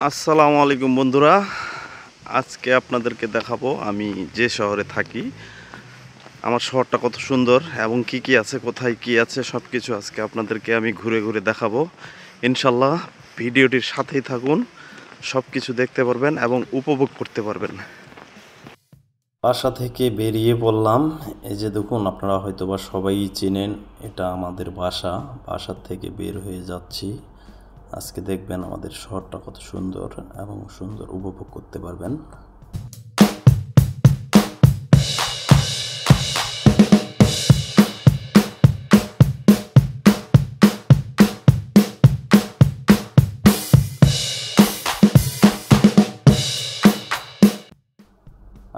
আসসালামু আলাইকুম বন্ধুরা, আজকে আপনাদেরকে দেখাবো আমি যে শহরে থাকি। আমার শহরটা কত সুন্দর এবং কি কি আছে, কোথায় কি আছে, সব কিছু আজকে আপনাদেরকে আমি ঘুরে ঘুরে দেখাবো। ইনশাল্লাহ ভিডিওটির সাথেই থাকুন, সব কিছু দেখতে পারবেন এবং উপভোগ করতে পারবেন। বাসা থেকে বেরিয়ে পড়লাম। এই যে দেখুন, আপনারা হয়তোবা সবাই চেনেন, এটা আমাদের বাসা থেকে বের হয়ে যাচ্ছি। আজকে দেখবেন আমাদের শহরটা কত সুন্দর এবং সুন্দর উপভোগ করতে পারবেন।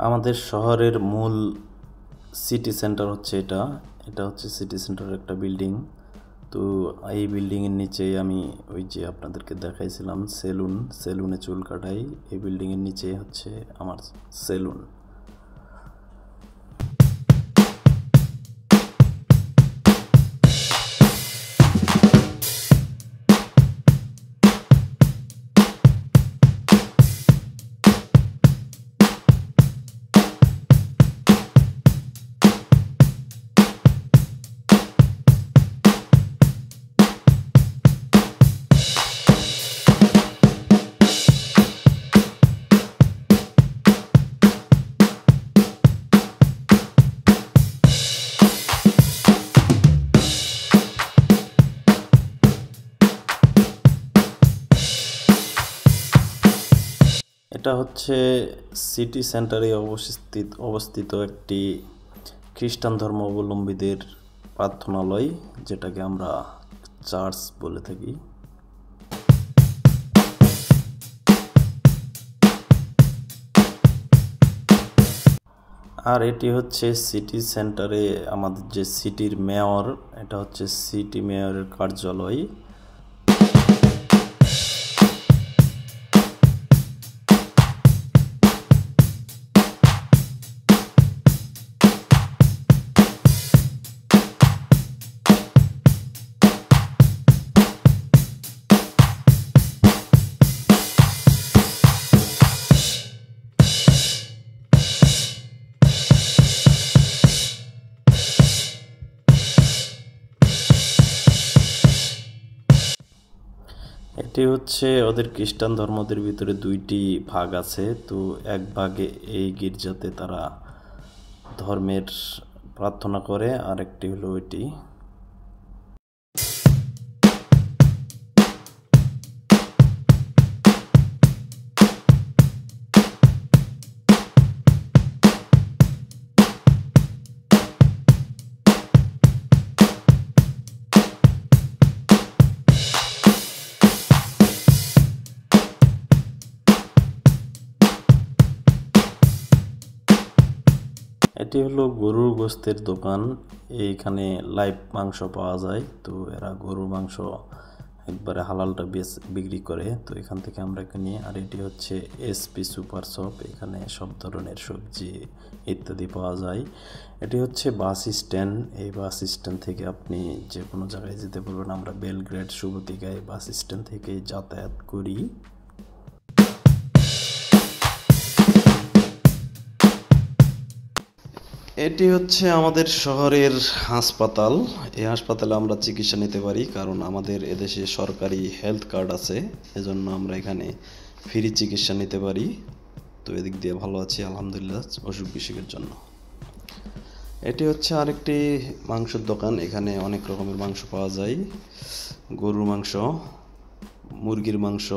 আমাদের শহরের মূল সিটি সেন্টার হচ্ছে এটা হচ্ছে সিটি সেন্টারের একটা বিল্ডিং। তো এই বিল্ডিংয়ের নিচেই আমি ওই যে আপনাদেরকে দেখাইছিলাম সেলুনে চুল কাটাই, এই বিল্ডিংয়ের নিচে হচ্ছে আমার সেলুন। এটা হচ্ছে সিটি সেন্টারে অবস্থিত একটি খ্রিস্টান ধর্মাবলম্বীদের প্রার্থনালয়, যেটাকে আমরা চার্চ বলে থাকি। আর এটি হচ্ছে সিটি সেন্টারে আমাদের যে সিটির মেয়র, এটা হচ্ছে সিটি মেয়রের কার্যালয়। এটি হচ্ছে ওদের খ্রিস্টান ধর্মদের ভিতরে দুইটি ভাগ আছে। তো এক ভাগে এই গির্জাতে তারা ধর্মের প্রার্থনা করে, আর একটি হলো ওইটি। এটি হলো গরুর গোশতের দোকান। এইখানে লাইভ মাংস পাওয়া যায়। তো এরা গরুর মাংস একবারে হালালটা বিক্রি করে, তো এখান থেকে আমরা কিনি। আর এটি হচ্ছে এসপি সুপার শপ, এখানে সব ধরনের সবজি ইত্যাদি পাওয়া যায়। এটি হচ্ছে বাস স্ট্যান্ড। এই বাস স্ট্যান্ড থেকে আপনি যে কোনো জায়গায় যেতে পারবেন। আমরা বেলগ্রেড শুভদিঘায় বাস স্ট্যান্ড থেকে যাতায়াত করি। এটি হচ্ছে আমাদের শহরের হাসপাতাল। এই হাসপাতালে আমরা চিকিৎসা নিতে পারি, কারণ আমাদের এদেশে সরকারি হেলথ কার্ড আছে, এজন্য আমরা এখানে ফ্রি চিকিৎসা নিতে পারি। তো এদিক দিয়ে ভালো আছি আলহামদুলিল্লাহ অসুখ বিসুখের জন্য। এটি হচ্ছে আরেকটি মাংসের দোকান। এখানে অনেক রকমের মাংস পাওয়া যায়, গরুর মাংস, মুরগির মাংস,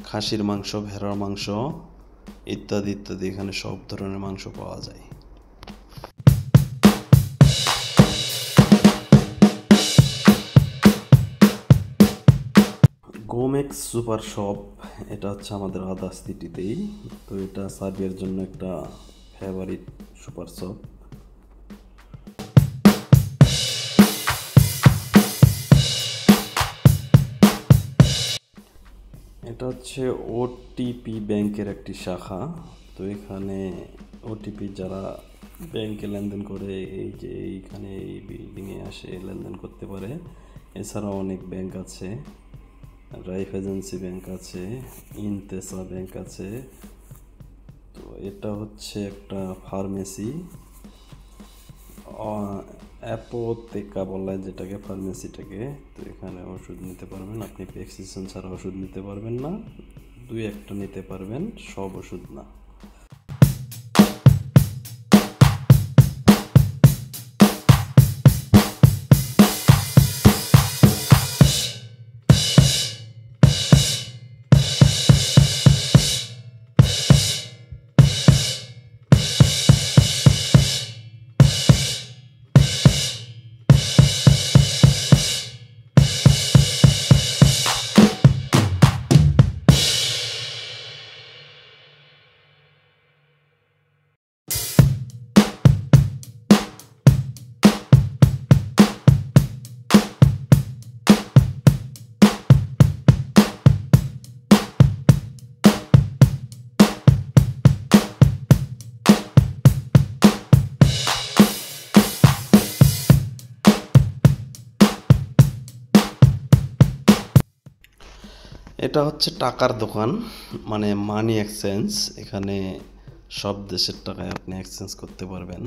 খাসির মাংস, ভেড়ার মাংস ইত্যাদি ইত্যাদি। এখানে সব ধরনের মাংস পাওয়া যায়। গোমেক্স সুপার শপ, এটা হচ্ছে আমাদের আদার্স সিটিতেই। তো এটা সার্ভের জন্য একটা ফেভারিট সুপার শপ। এটা হচ্ছে ওটিপি ব্যাংকের একটি শাখা। তো এখানে ওটিপি যারা ব্যাংকে লেনদেন করে, এই যে এইখানে এই বিল্ডিংয়ে আসে লেনদেন করতে পারে। এছাড়াও অনেক ব্যাংক আছে। রাইফাইজেন্সি ব্যাংক আছে, ইনতেসা ব্যাংক আছে। তো এটা হচ্ছে একটা ফার্মেসি, অ্যাপোতেকা বলা হয় যেটাকে, ফার্মেসিটাকে। তো এখানে ওষুধ নিতে পারবেন আপনি, প্রেসক্রিপশন ছাড়া ওষুধ নিতে পারবেন না, দুই একটা নিতে পারবেন, সব ওষুধ না। এটা হচ্ছে টাকার দোকান, মানে মানি এক্সচেঞ্জ। এখানে সব দেশের টাকায় আপনি এক্সচেঞ্জ করতে পারবেন।